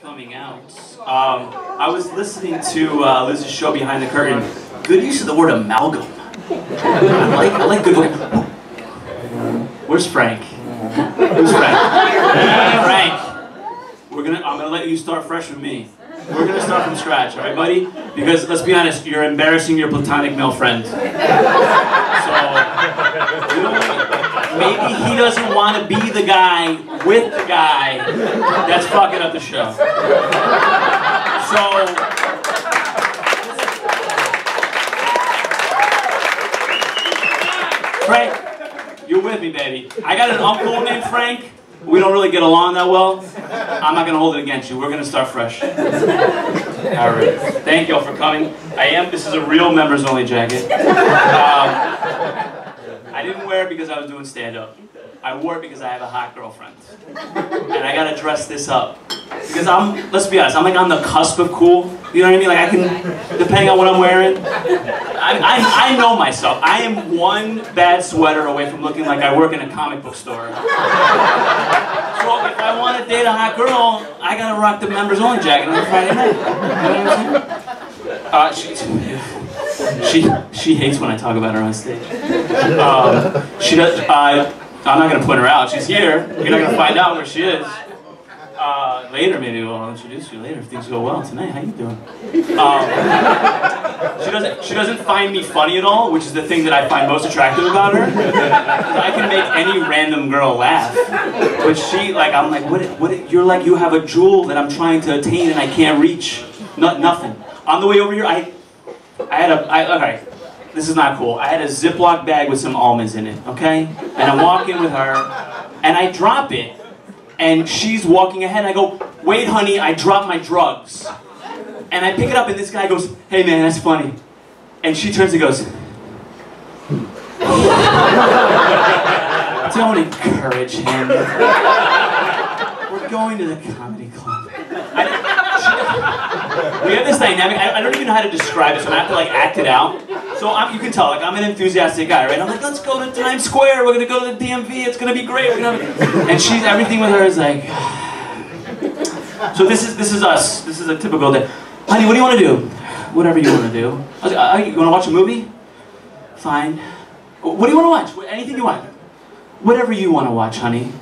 coming out. I was listening to Liz's show Behind the Curtain. Good use of the word amalgam. I like good word. Where's Frank? Who's Frank? Frank. I'm gonna let you start fresh with me. We're gonna start from scratch, all right, buddy? Because let's be honest, you're embarrassing your platonic male friend. So, you know what? Maybe he doesn't want to be the guy with the guy that's fucking up the show. So, Frank, you're with me, baby. I got an uncle named Frank. We don't really get along that well. I'm not gonna hold it against you. We're gonna start fresh. All right. Thank you all for coming. This is a real members only jacket. I didn't wear it because I was doing stand-up. I wore it because I have a hot girlfriend. And I gotta dress this up. Because let's be honest, I'm like on the cusp of cool. You know what I mean? Like I can, depending on what I'm wearing. I know myself. I am one bad sweater away from looking like I work in a comic book store. So if I want to date a hot girl, I gotta rock the members only jacket on a Friday night. You know what I'm saying? She hates when I talk about her on stage. She does. I'm not gonna put her out. She's here. You're not gonna find out where she is. Later, maybe I'll introduce you later if things go well tonight. How you doing? She doesn't find me funny at all, which is the thing that I find most attractive about her. I can make any random girl laugh, but I'm like, what? You're like, you have a jewel that I'm trying to attain and I can't reach. Nothing. On the way over here, okay, this is not cool. I had a Ziploc bag with some almonds in it, okay? And I'm walking with her, and I drop it. And she's walking ahead, and I go, wait, honey, I dropped my drugs. And I pick it up, and this guy goes, hey, man, that's funny. And she turns and goes, don't encourage him. We're going to the comedy club. We have this dynamic, I don't even know how to describe it, so I have to like act it out. So you can tell, like I'm an enthusiastic guy, right? I'm like, let's go to Times Square, we're gonna go to the DMV, it's gonna be great. And everything with her is like, so this is us. This is a typical day. Honey, what do you want to do? Whatever you want to do. You want to watch a movie? Fine. What do you want to watch? Anything you want. Whatever you want to watch, honey.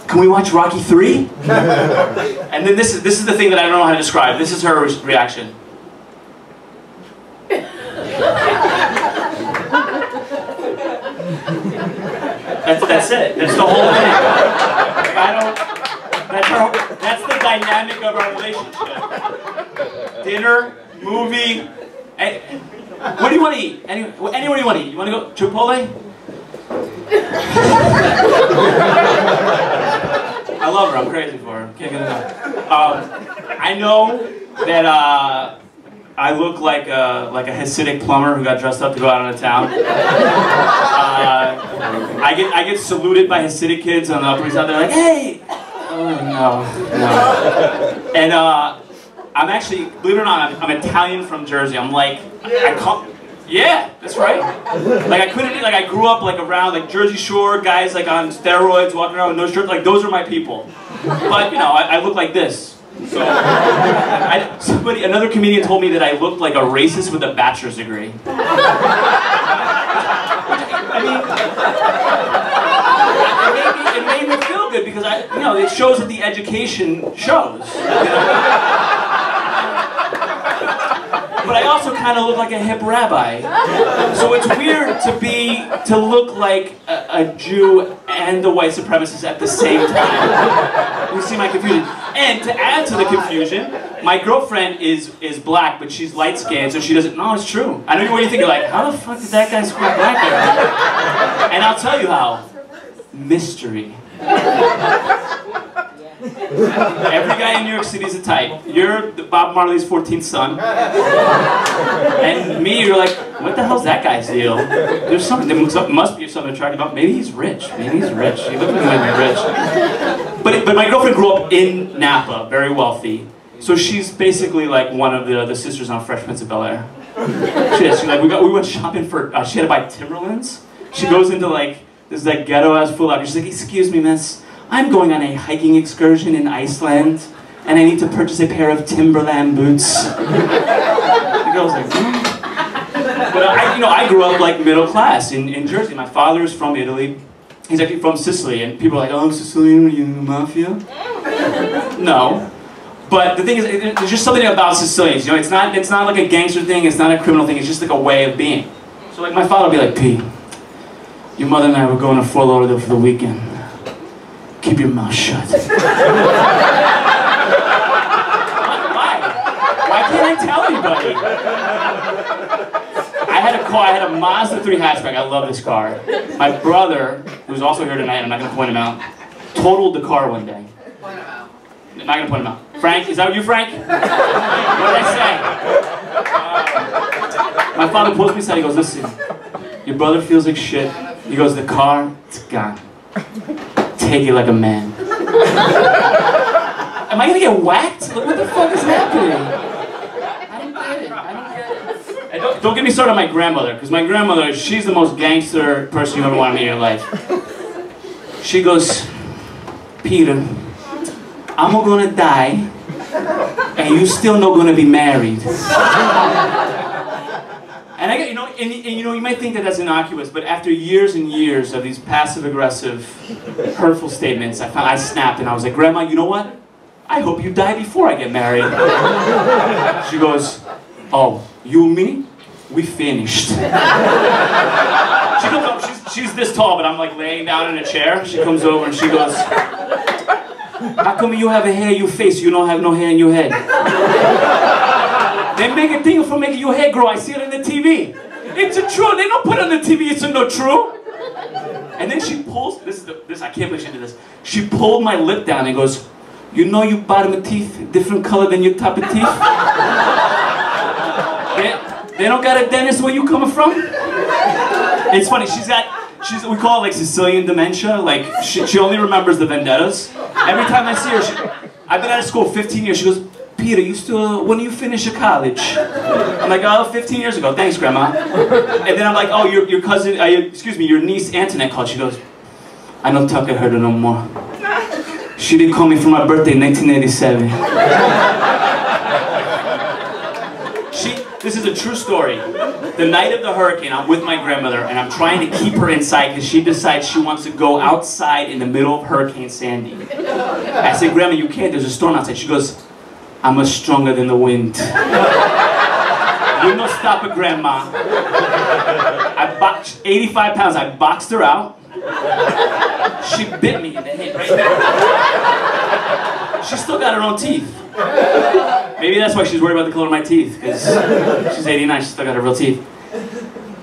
Can we watch Rocky 3? And then this is the thing that I don't know how to describe. This is her reaction. That's it. That's the whole thing. That's the dynamic of our relationship. Dinner, movie. What do you want to eat? Anywhere you want to eat. You want to go Chipotle? I love her. I'm crazy for her. Can't get enough. I know that I look like a Hasidic plumber who got dressed up to go out on a town. I get saluted by Hasidic kids on the Upper East Side. They're like, "Hey!" Oh no. And I'm actually, believe it or not, I'm Italian from Jersey. I'm like, yeah, that's right. Like I grew up like around like Jersey Shore guys like on steroids walking around with no shirts. Like those are my people. But you know, I look like this. So another comedian told me that I looked like a racist with a bachelor's degree. I mean, it made me feel good because it shows that the education shows. But I also kind of look like a hip rabbi. So it's weird to look like a Jew and a white supremacist at the same time. You see my confusion. And to add to the confusion, my girlfriend is black, but she's light-skinned, so she doesn't. No, it's true. I know what you think. You're like, how the fuck did that guy score black there? And I'll tell you how. Mystery. Every guy in New York City is a type. You're Bob Marley's 14th son. And me, you're like, what the hell's that guy's deal? There's something, there must be something attractive about him. Maybe he's rich. Maybe he's rich. He looks like he might be rich. But my girlfriend grew up in Napa, very wealthy. So she's basically like one of the sisters on Fresh Prince of Bel-Air. She is. She's like, we went shopping for, she had to buy Timberlands. She goes into like, this like ghetto ass Foot Locker. She's like, excuse me, miss. I'm going on a hiking excursion in Iceland, and I need to purchase a pair of Timberland boots. The girl's like, But I grew up like middle class in Jersey. My father is from Italy. He's actually from Sicily, and people are like, oh, Sicilian, are you in the mafia? No. But the thing is, there's just something about Sicilians, you know, it's not like a gangster thing, it's not a criminal thing, it's just like a way of being. So like my father would be like, P, your mother and I were going to Fort Lauderdale for the weekend. Keep your mouth shut. Why can't I tell anybody? I had a Mazda 3 hatchback. I love this car. My brother, who's also here tonight, I'm not going to point him out, totaled the car one day. Point him out. I'm not going to point him out. Frank, is that you, Frank? What did I say? My father pulls me aside, he goes, listen, your brother feels like shit. He goes, the car, it's gone. Take it like a man. Am I going to get whacked? What the fuck is happening? Don't get me started on my grandmother, because my grandmother, she's the most gangster person you ever want to meet in your life. She goes, Peter, I'm gonna die, and you still not gonna be married. And you might think that that's innocuous, but after years and years of these passive-aggressive, hurtful statements, I snapped and I was like, Grandma, you know what? I hope you die before I get married. She goes, oh, you and me? We finished. She comes up, she's this tall, but I'm like laying down in a chair. She comes over and she goes, how come you have a hair in your face, you don't have no hair in your head? They make a thing for making your hair grow, I see it on the TV. It's a true, they don't put it on the TV, it's a no true. And then she pulls, this I can't believe she did this. She pulled my lip down and goes, you know your bottom of teeth different color than your top of teeth? They don't got a dentist where you coming from? It's funny, we call it like Sicilian dementia, like she only remembers the vendettas. Every time I see her, I've been out of school 15 years, she goes, Peter, when do you finish your college? I'm like, oh, 15 years ago, thanks Grandma. And then I'm like, oh, your cousin, your niece Antoinette called, she goes, I don't talk to her no more. She didn't call me for my birthday in 1987. This is a true story. The night of the hurricane, I'm with my grandmother and I'm trying to keep her inside because she decides she wants to go outside in the middle of Hurricane Sandy. I said, Grandma, you can't, there's a storm outside. She goes, I'm much stronger than the wind. You no stop it, Grandma. 85 pounds, I boxed her out. She bit me in the head right there. She still got her own teeth. Maybe that's why she's worried about the color of my teeth, because she's 89, she's still got her real teeth.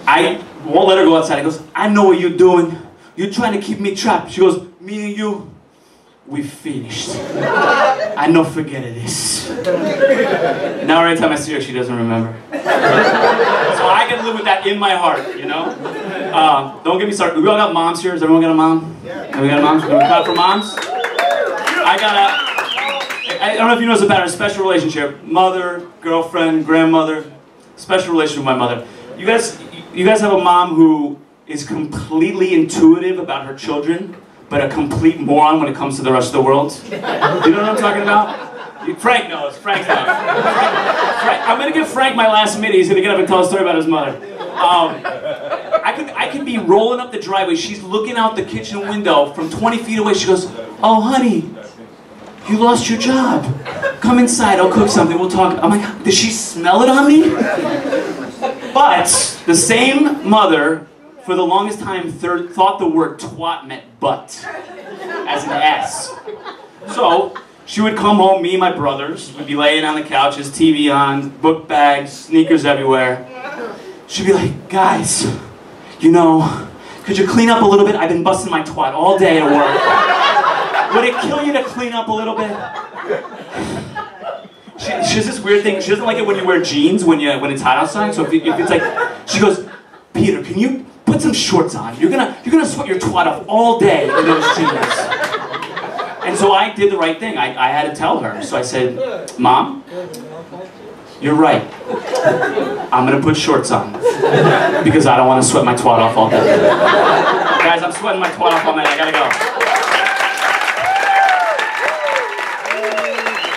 I won't let her go outside. I goes, I know what you're doing. You're trying to keep me trapped. She goes, me and you, we finished. I no forget this. Now every time I see her, she doesn't remember. So I can live with that in my heart, you know? Don't get me started. We all got moms here. Has everyone got a mom? Have we got a mom? Can we clap for moms? I don't know if you know this about a special relationship. Mother, girlfriend, grandmother, special relationship with my mother. You guys have a mom who is completely intuitive about her children, but a complete moron when it comes to the rest of the world. You know what I'm talking about? Frank knows. Frank's not. I'm gonna give Frank my last minute. He's gonna get up and tell a story about his mother. I could be rolling up the driveway. She's looking out the kitchen window from 20 feet away. She goes, oh, honey, you lost your job. Come inside, I'll cook something, we'll talk. I'm like, did she smell it on me? But the same mother, for the longest time, thought the word twat meant butt, as an S. So, she would come home, me and my brothers, we'd be laying on the couches, TV on, book bags, sneakers everywhere. She'd be like, guys, you know, could you clean up a little bit? I've been busting my twat all day at work. Would it kill you to clean up a little bit? She has this weird thing. She doesn't like it when you wear jeans when it's hot outside. So if it's like, she goes, Peter, can you put some shorts on? You're gonna sweat your twat off all day in those jeans. And so I did the right thing. I had to tell her. So I said, Mom, you're right. I'm gonna put shorts on because I don't want to sweat my twat off all day. Guys, I'm sweating my twat off all night. I gotta go.